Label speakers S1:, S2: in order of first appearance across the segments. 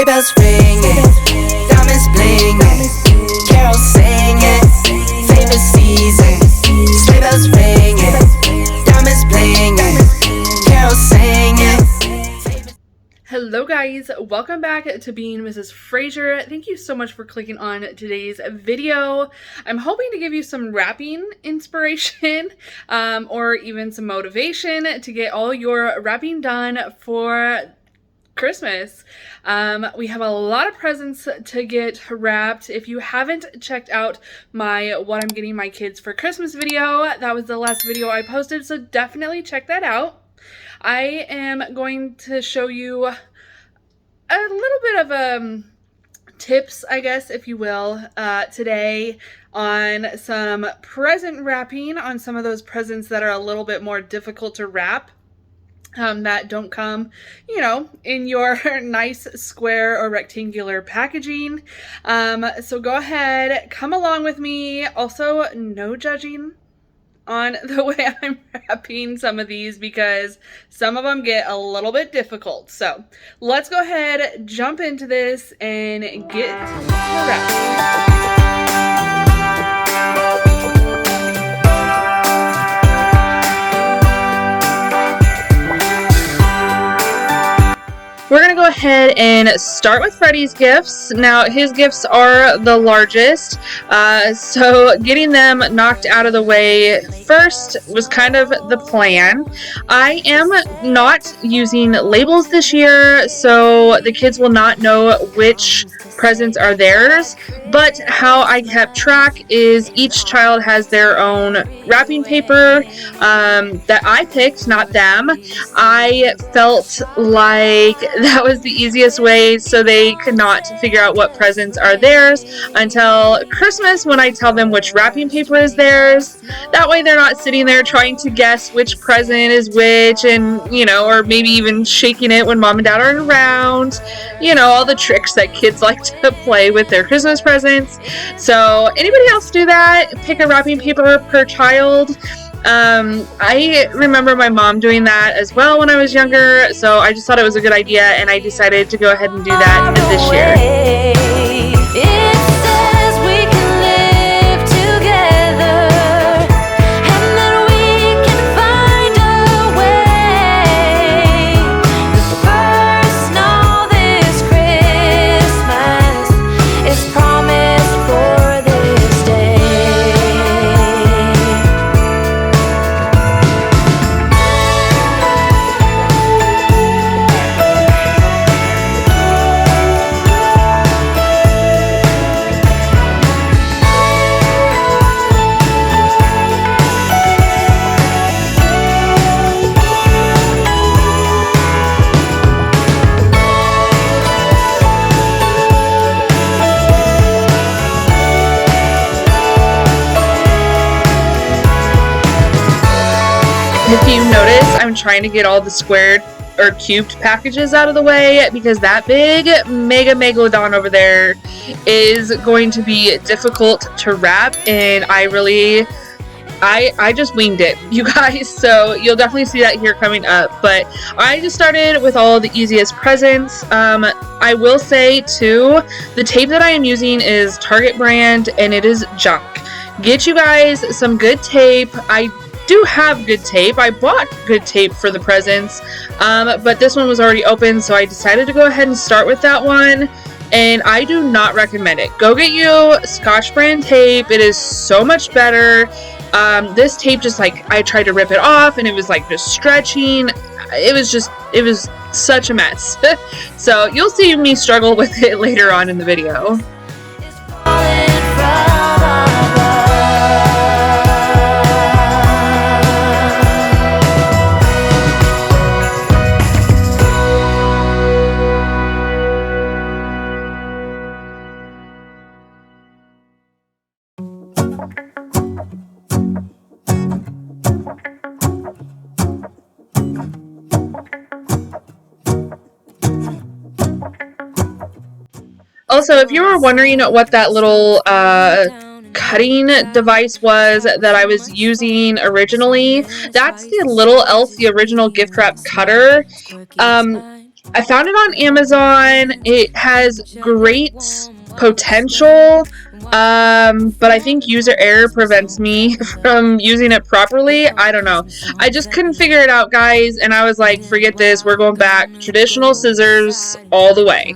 S1: Sleigh bells ringing, diamonds blinging, carols singing, favorite season. Sleigh bells ringing, diamonds blinging, carols singing.
S2: Hello guys, welcome back to Being Mrs. Fraser. Thank you so much for clicking on today's video. I'm hoping to give you some wrapping inspiration or even some motivation to get all your wrapping done for Christmas. We have a lot of presents to get wrapped. If you haven't checked out my what I'm getting my kids for Christmas video, that was the last video I posted, so definitely check that out. I am going to show you a little bit of tips, I guess, if you will, today on some present wrapping, on some of those presents that are a little bit more difficult to wrap, that don't come, you know, in your nice square or rectangular packaging. So go ahead, come along with me. Also, no judging on the way I'm wrapping some of these because some of them get a little bit difficult. So let's go ahead, jump into this, and get to wrapping. We're going to go ahead and start with Freddie's gifts. Now, his gifts are the largest, so getting them knocked out of the way first was kind of the plan. I am not using labels this year, so the kids will not know which presents are theirs, but how I kept track is each child has their own wrapping paper that I picked, not them. I felt like that was the easiest way so they could not figure out what presents are theirs until Christmas when I tell them which wrapping paper is theirs. That way they're not sitting there trying to guess which present is which, and, you know, or maybe even shaking it when mom and dad are around. You know, all the tricks that kids like to play with their Christmas presents. So anybody else do that? Pick a wrapping paper per child. I remember my mom doing that as well when I was younger, so I just thought it was a good idea, and I decided to go ahead and do that this year. If you notice, I'm trying to get all the squared or cubed packages out of the way because that big mega megalodon over there is going to be difficult to wrap, and I just winged it, you guys, so you'll definitely see that here coming up. But I just started with all the easiest presents. I will say too, the tape that I am using is Target brand and it is junk. Get you guys some good tape. I do have good tape. I bought good tape for the presents, but this one was already open, so I decided to go ahead and start with that one, and I do not recommend it. Go get you Scotch brand tape. It is so much better. This tape, just like, I tried to rip it off and it was like just stretching. It was such a mess. So you'll see me struggle with it later on in the video. Also, if you were wondering what that little cutting device was that I was using originally, that's the Little Elf, the original gift wrap cutter. I found it on Amazon. It has great potential, but I think user error prevents me from using it properly. I don't know. I just couldn't figure it out, guys, and I was like, forget this. We're going back. Traditional scissors all the way.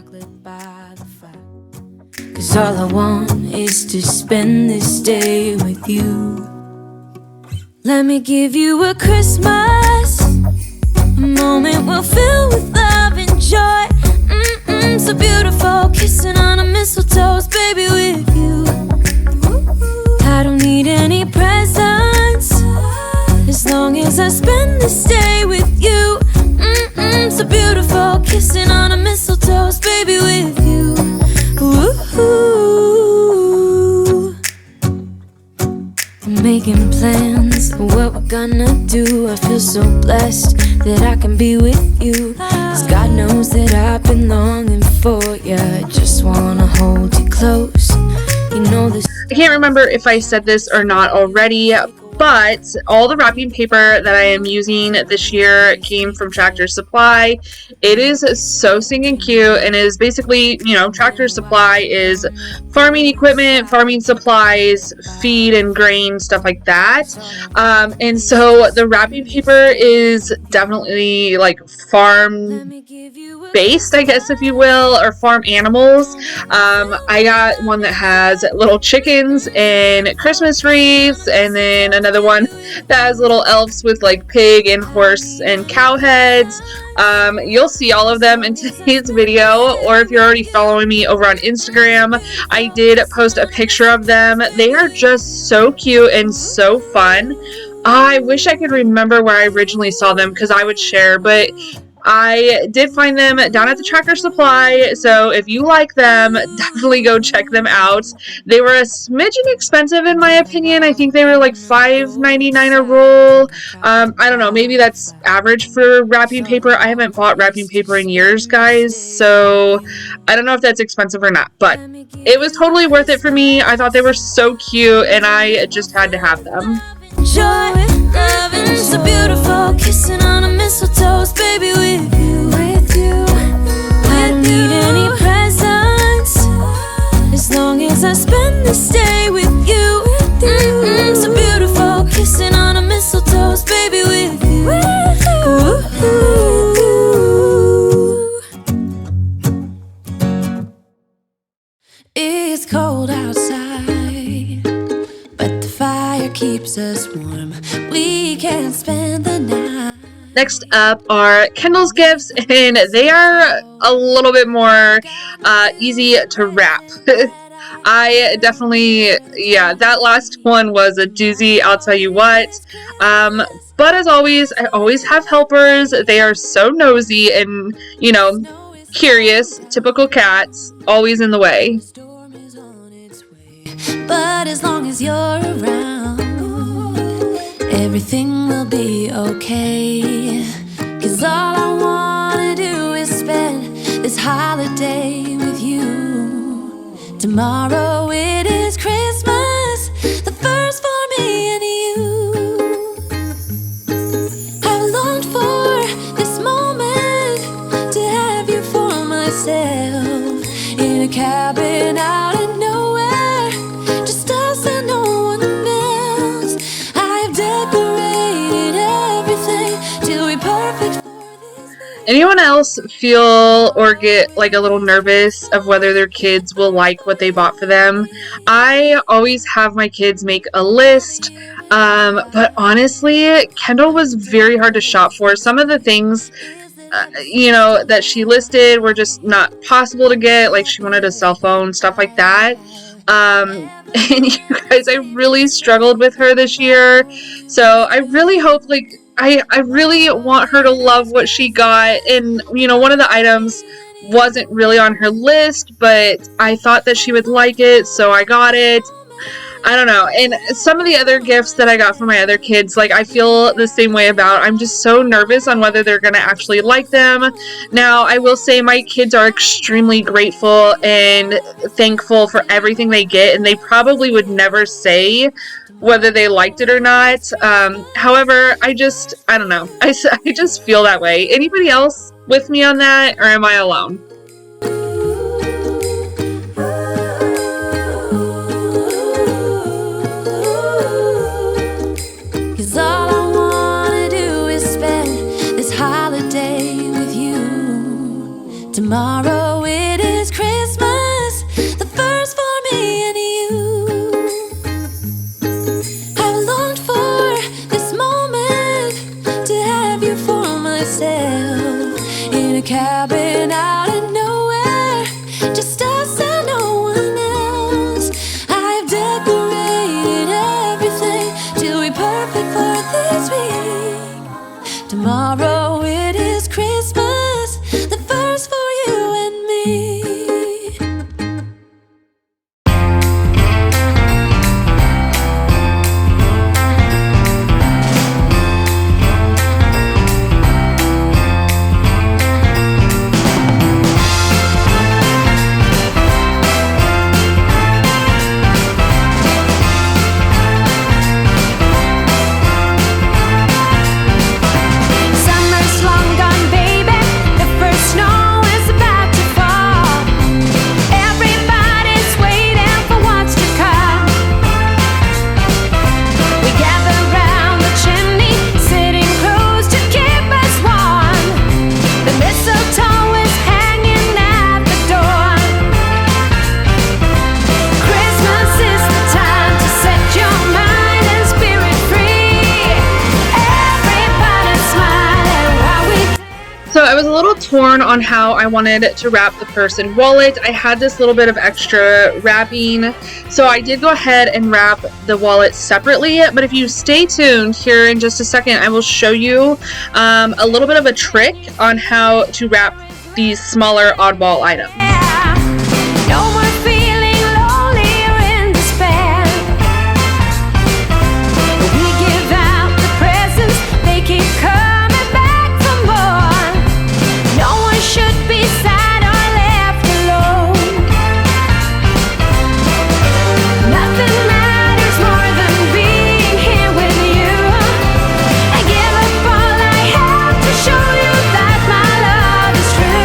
S1: 'Cause all I want is to spend this day with you. Let me give you a Christmas, a moment we'll fill with love and joy. So beautiful, kissing on a mistletoe, baby, with you. I don't need any presents, as long as I spend this day with you. So beautiful, kissing on a mistletoe, baby, with you. Ooh. I'm making plans of what we're gonna do. I feel so blessed that I can be with you, 'cause God knows that I've been longing for you. I just wanna hold you close. You know this.
S2: I can't remember if I said this or not already, but all the wrapping paper that I am using this year came from Tractor Supply. It is so stinking cute, and it is basically, you know, Tractor Supply is farming equipment, farming supplies, feed and grain, stuff like that. And so the wrapping paper is definitely like farm based, I guess, if you will, or farm animals. I got one that has little chickens and Christmas wreaths, and then another one that has little elves with like pig and horse and cow heads. You'll see all of them in today's video, or if you're already following me over on Instagram, I did post a picture of them. They are just so cute and so fun. I wish I could remember where I originally saw them, because I would share, but I did find them down at the Tractor Supply, so if you like them, definitely go check them out. They were a smidgen expensive in my opinion. I think they were like $5.99 a roll. I don't know, maybe that's average for wrapping paper. I haven't bought wrapping paper in years, guys, so I don't know if that's expensive or not, but it was totally worth it for me. I thought they were so cute, and I just had to have them.
S1: Joy, loving, so beautiful, kissing on a mistletoe, baby, with you. I don't need any presents, as long as I spend this day with you. So beautiful, kissing on a mistletoe, baby, with you. It's cold outside, but the fire keeps us warm. We can spend the night.
S2: Next up are Kendall's gifts, and they are a little bit more easy to wrap. I definitely, yeah, that last one was a doozy, I'll tell you what. But as always, I always have helpers. They are so nosy and, you know, curious, typical cats, always in the way.
S1: But as long as you're around, everything will be okay. 'Cause all I wanna do is spend this holiday with you. Tomorrow it is Christmas, the first for me and you. I've longed for this moment to have you for myself, in a cabin out in nowhere, just us and no one else. I've decorated everything till we're perfect for this.
S2: Anyone else feel or get like a little nervous of whether their kids will like what they bought for them? I always have my kids make a list, but honestly, Kendall was very hard to shop for. Some of the things you know, that she listed were just not possible to get. Like, she wanted a cell phone, stuff like that. And you guys, I really struggled with her this year. So I really hope, like, I really want her to love what she got. And, you know, one of the items wasn't really on her list, but I thought that she would like it, so I got it. I don't know. And some of the other gifts that I got from my other kids, like, I feel the same way about. I'm just so nervous on whether they're going to actually like them. Now, I will say my kids are extremely grateful and thankful for everything they get, and they probably would never say whether they liked it or not. However, I don't know. I just feel that way. Anybody else with me on that, or am I alone?
S1: Cause all I wanna do is spend this holiday with you. Tomorrow it is Christmas, the first for me and you. I've longed for this moment to have you for myself, in a cabin out of nowhere, just us and no one else. I've decorated everything till we're perfect for this week. Tomorrow it is Christmas, the first for you and me. Summer's long gone, baby. The first snow is about to fall. Everybody's waiting for what's to come. We gather round the chimney, sitting close to keep us warm. The mistletoe is hanging at the door. Christmas is the time to set your mind and spirit free. Everybody smiling while we
S2: So I was a little torn on how I wanted to wrap the purse and wallet. I had this little bit of extra wrapping, so I did go ahead and wrap the wallet separately. But if you stay tuned here in just a second, I will show you a little bit of a trick on how to wrap these smaller oddball items.
S1: no more feeling lonely or in despair. We give out the presents, they keep coming back for more. No one should be sad or left alone. Nothing matters more than being here with you. I give up all I have to show you that my love is true.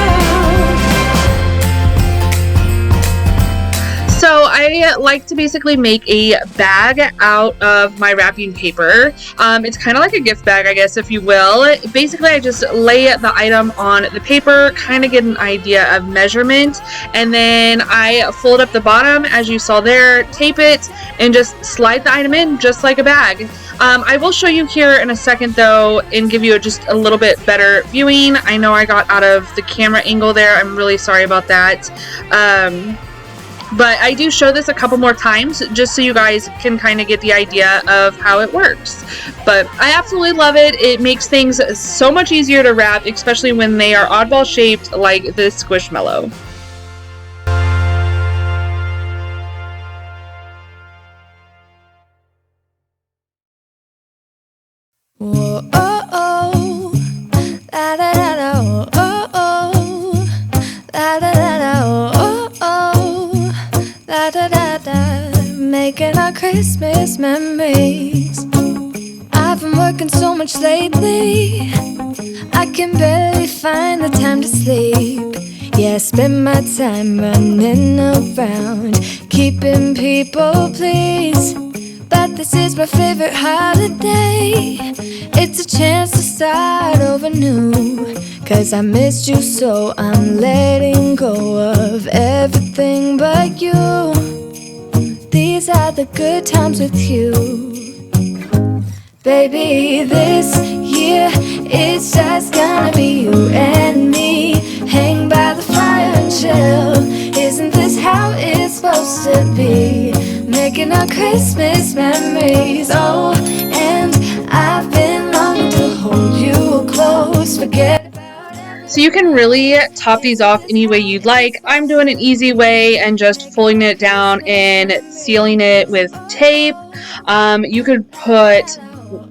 S2: So I like to basically make a bag out of my wrapping paper. It's kind of like a gift bag, I guess, if you will. Basically, I just lay the item on the paper, kind of get an idea of measurement, and then I fold up the bottom, as you saw there, tape it, and just slide the item in just like a bag. I will show you here in a second, though, and give you just a little bit better viewing. I know I got out of the camera angle there. I'm really sorry about that. But I do show this a couple more times just so you guys can kind of get the idea of how it works. But I absolutely love it. It makes things so much easier to wrap, especially when they are oddball shaped like this Squishmallow.
S1: Whoa, oh, oh, la da da da, oh, oh, oh, la da da da, oh, oh, la da da da, making our Christmas memories. I've been working so much lately, I can barely find the time to sleep. Yeah, I spend my time running around, keeping people pleased. But this is my favorite holiday. It's a chance to start over new. Cause I missed you, so I'm letting go of everything but you. These are the good times with you. Baby, this year it's just gonna be you and me. Hang by the fire and chill. Isn't this how it's supposed to be? Making our Christmas memories. Oh, and I've been longing to hold you close. Forget about everything.
S2: So you can really top these off any way you'd like. I'm doing an easy way and just folding it down and sealing it with tape. You could put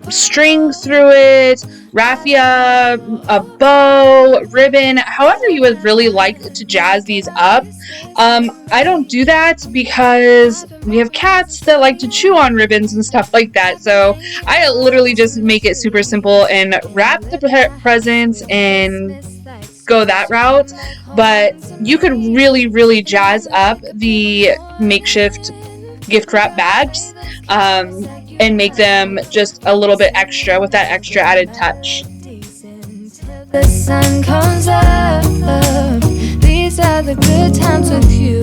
S2: string through it, raffia, a bow, ribbon, however you would really like to jazz these up. I don't do that because we have cats that like to chew on ribbons and stuff like that, so I literally just make it super simple and wrap the presents and go that route, but you could really jazz up the makeshift gift wrap bags and make them just a little bit extra with that extra added touch.
S1: The sun comes up, these are the good times with you.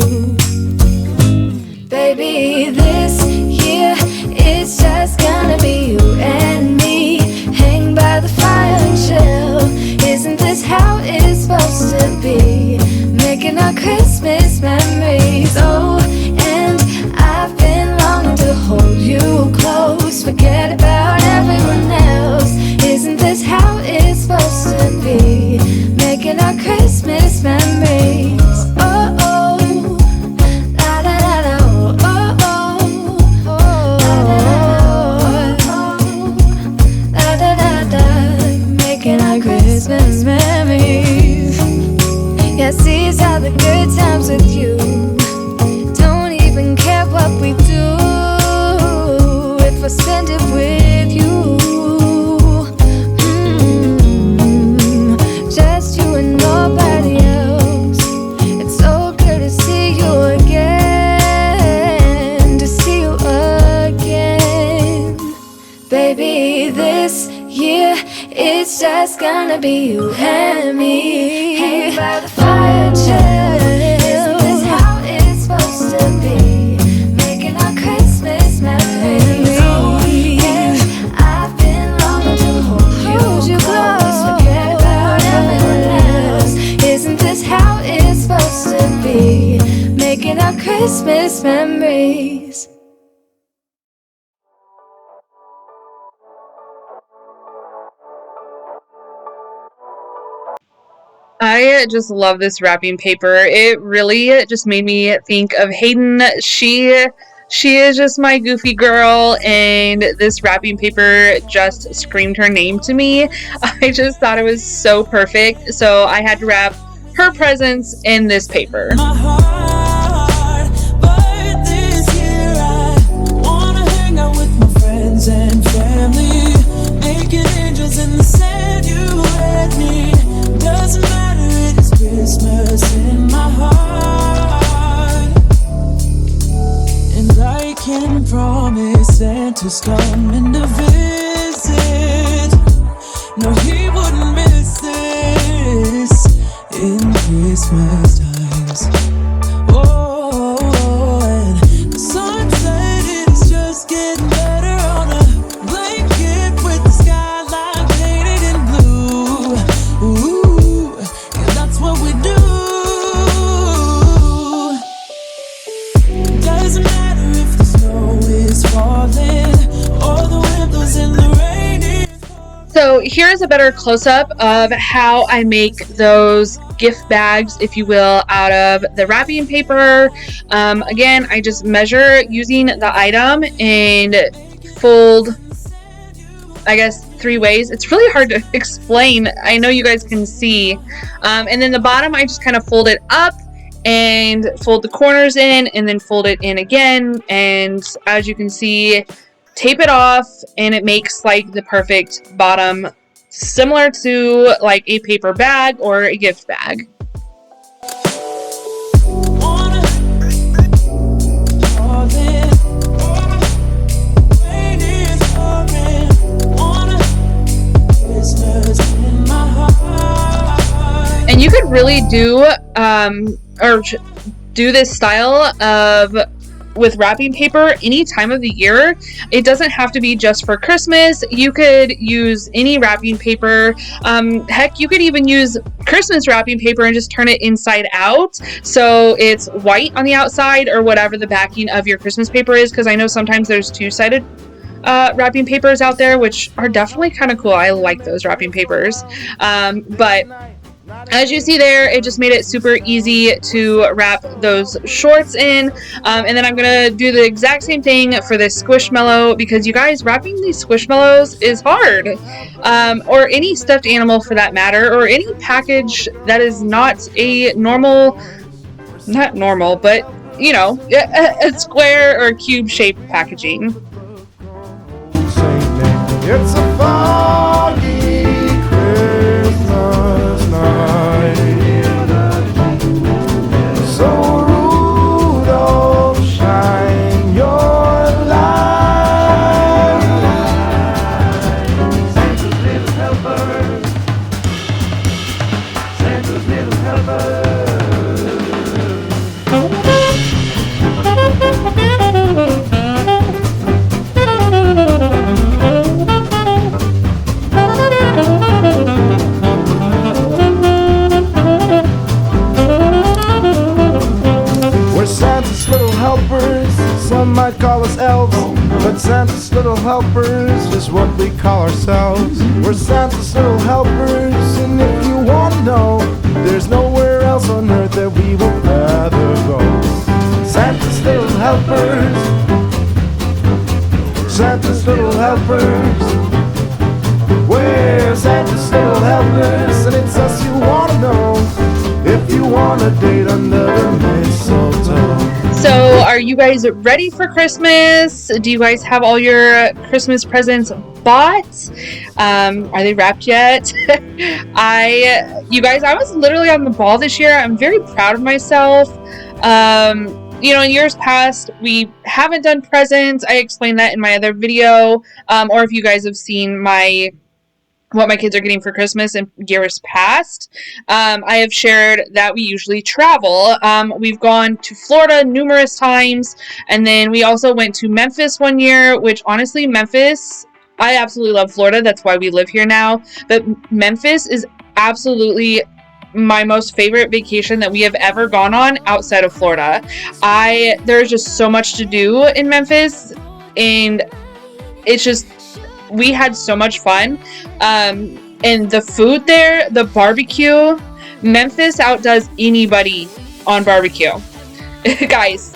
S1: Baby, this year it's just gonna be you and me. Hang by the fire and chill. Isn't this how it's supposed to be? Making our Christmas memories. Oh, and I've been longing to hold you close. Forget about everyone else. Isn't this how it's supposed to be? Making our Christmas memories. Oh, oh, da da da da, oh, oh, oh, da da da da, making our Christmas memories. Yes, these are the good times with you. Don't even care what we do if I spend it with you. Just you and nobody else. It's so good to see you again, to see you again. Baby, this year it's just gonna be you and me. Hang by the fire and chill. Isn't this how it's supposed to be? Making our Christmas memories. Oh, yeah. I've been longing to hold you close. Forget about everyone else. Isn't this how it's supposed to be? Making our Christmas memories.
S2: I just love this wrapping paper. It really just made me think of Hayden. She is just my goofy girl, and this wrapping paper just screamed her name to me. I just thought it was so perfect, so I had to wrap her presents in this paper.
S3: My heart, but this year I wanna hang out with my friends and family, making angels in the sand, you and me. Doesn't matter, it's Christmas in my heart, and I can promise Santa's coming to visit. No, he wouldn't miss this in Christmas times. Oh, and the sunset is just getting better on a blanket with the skyline painted in blue. Ooh, yeah, that's what we do. Doesn't matter if the snow is falling or the windows in the rain is.
S2: So here's a better close-up of how I make those gift bags, if you will, out of the wrapping paper. Again, I just measure using the item and fold, I guess, 3 ways. It's really hard to explain. I know you guys can see. And then the bottom, I just kind of fold it up and fold the corners in and then fold it in again. And as you can see, tape it off, and it makes like the perfect bottom, similar to like a paper bag or a gift bag. And you could really do do this style of with wrapping paper any time of the year. It doesn't have to be just for Christmas. You could use any wrapping paper. Heck, you could even use Christmas wrapping paper and just turn it inside out, so it's white on the outside or whatever the backing of your Christmas paper is, because I know sometimes there's two-sided wrapping papers out there, which are definitely kind of cool. I like those wrapping papers. But as you see there, it just made it super easy to wrap those shorts in. And then I'm going to do the exact same thing for this Squishmallow, because you guys, wrapping these Squishmallows is hard. Or any stuffed animal for that matter, or any package that is not a not normal, but you know, a square or cube shaped packaging.
S4: It's a foggy Christmas night. little helpers, some might call us elves, but Santa's little helpers is what we call ourselves. We're Santa's little helpers, and if you want to know, there's nowhere else on earth that we would rather go. Santa's little helpers, Santa's little helpers, we're Santa's little helpers, and it's us you want to know if you want a date under the mistletoe.
S2: So, are you guys ready for Christmas? Do you guys have all your Christmas presents bought? Are they wrapped yet? You guys, I was literally on the ball this year. I'm very proud of myself. You know, in years past, we haven't done presents. I explained that in my other video. Or if you guys have seen what my kids are getting for Christmas in years past, I have shared that we usually travel. We've gone to Florida numerous times, and then we also went to Memphis one year, which honestly, Memphis, I absolutely love Florida. That's why we live here now. But Memphis is absolutely my most favorite vacation that we have ever gone on outside of Florida. There's just so much to do in Memphis, and it's just, we had so much fun. And the food there, the barbecue, Memphis outdoes anybody on barbecue. Guys,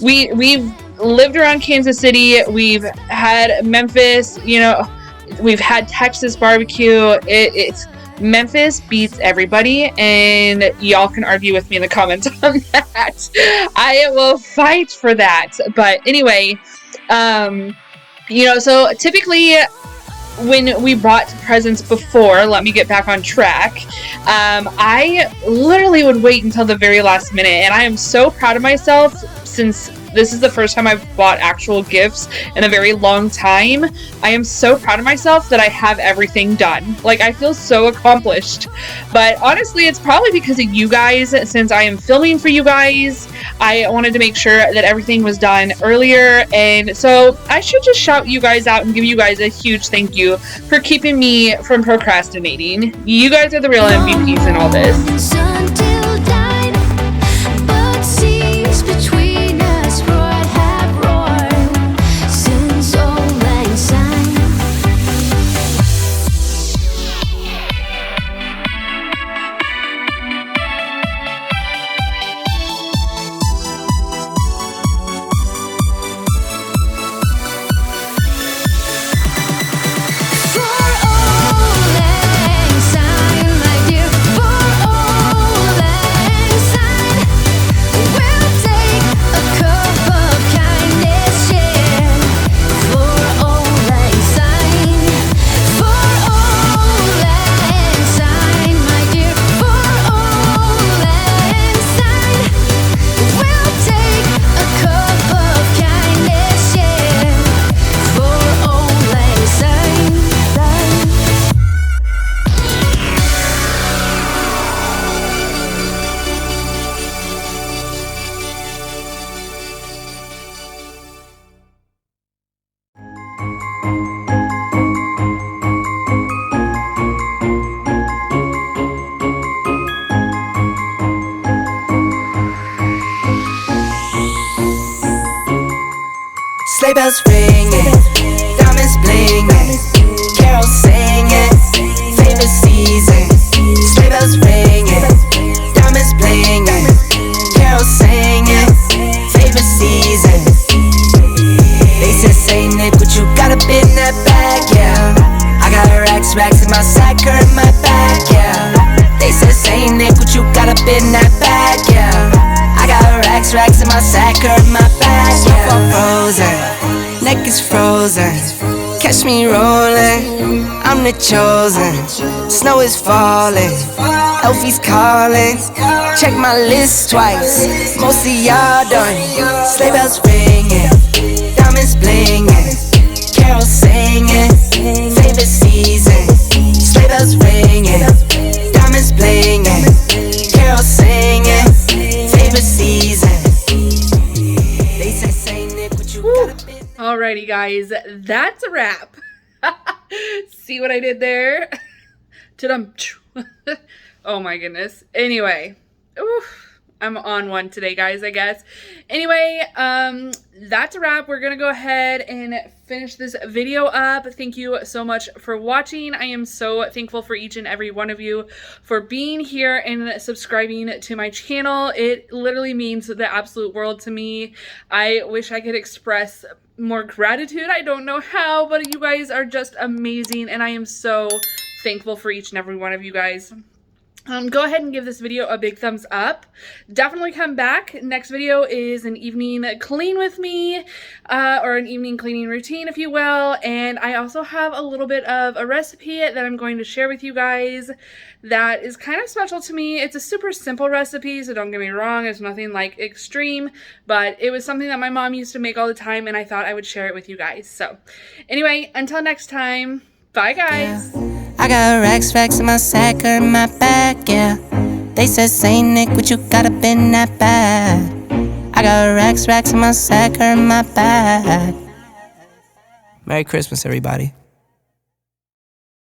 S2: we've lived around Kansas City. We've had Memphis, you know, we've had Texas barbecue. It's Memphis beats everybody, and y'all can argue with me in the comments on that. I will fight for that. But anyway, you know, so typically when we bought presents before, let me get back on track, I literally would wait until the very last minute, and I am so proud of myself since this is the first time I've bought actual gifts in a very long time. I am so proud of myself that I have everything done. Like, I feel so accomplished. But honestly, it's probably because of you guys. Since I am filming for you guys, I wanted to make sure that everything was done earlier. And so I should just shout you guys out and give you guys a huge thank you for keeping me from procrastinating. You guys are the real MVPs in all this.
S1: Until died, but seas between us have roared since old lang syne. For old lang syne, my dear, for old lang syne, we'll take a cup of kindness, yeah. For old lang syne, for old lang syne, my dear, for old lang syne, we'll take a cup of kindness, yeah. For old lang syne.
S3: Sleigh bells ringing, diamonds blinging, carols singing, favorite season. Sleigh bells ringing, diamonds blinging, carols singing, favorite season. They said, Saint Nick, what you got up in that bag, yeah? I got racks in my sack or in my bag, yeah. They said, Saint Nick, what you got up in that bag, yeah? I got racks in my sack or in my bag, yeah. Snowfall frozen, neck is frozen. Catch me rolling, I'm the chosen. Snow is falling, Elfie's calling. Check my list twice, most of y'all done. Sleigh bells ringing, diamonds blinging, carols singing, favorite season. Sleigh bells ringing, diamonds blinging, carols singing, favorite season. They say, Saint Nick, what you got up in?
S2: Alrighty, guys, that's a wrap. See what I did there? Ta-dum. Oh my goodness. Anyway, oof, I'm on one today, guys, I guess. Anyway, that's a wrap. We're gonna go ahead and finish this video up. Thank you so much for watching. I am so thankful for each and every one of you for being here and subscribing to my channel. It literally means the absolute world to me. I wish I could express more gratitude. I don't know how, but you guys are just amazing, and I am so thankful for each and every one of you guys. Go ahead and give this video a big thumbs up. Definitely come back. Next video is an evening clean with me, or an evening cleaning routine, if you will. And I also have a little bit of a recipe that I'm going to share with you guys that is kind of special to me. It's a super simple recipe, so don't get me wrong. It's nothing like extreme, but it was something that my mom used to make all the time, and I thought I would share it with you guys. So anyway, until next time, bye guys.
S5: Yeah. I got racks in my sack or in my bag, yeah. They said, say Nick, what you got up in that bag? I got racks in my sack or in my bag. Merry Christmas, everybody.